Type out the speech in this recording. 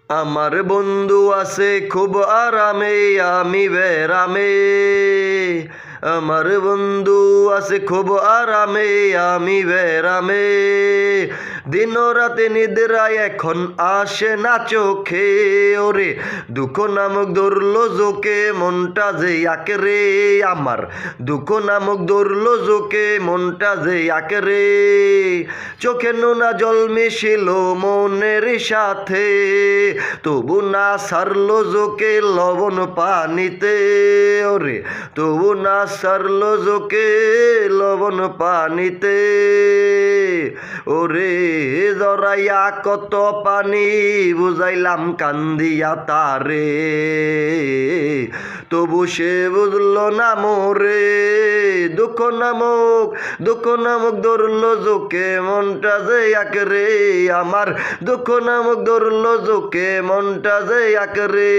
আমার বন্ধু আছে খুব আরামে, আমি বেরামে। আমার বন্ধু আছে খুব আরামে, আমি বেরামে। দিন রাতে নিদ্রায় এখন আসে না চোখে, ওরে দুঃখ নামক ধরলো জোকে মনটা যে আকে রে। আমার দুঃখ নামক ধরলো জোকে মনটা যে আকে রে। চোখে নোনা জল মিশিল মনের সাথে, তবু না সারলো জোকে লবণ পানিতে, ওরে তবু না সারলো জোকে লবণ পানিতে। ওরে জরাইয়া কত পানি বুঝাইলাম কান্দিয়া তারে, তবু সে বুঝলো না মোরে। দুঃখ নামক ধরলো জোকে মনটা যে আকে রে। আমার দুঃখ নামক ধরলো জোকে মনটা যে আকে রে।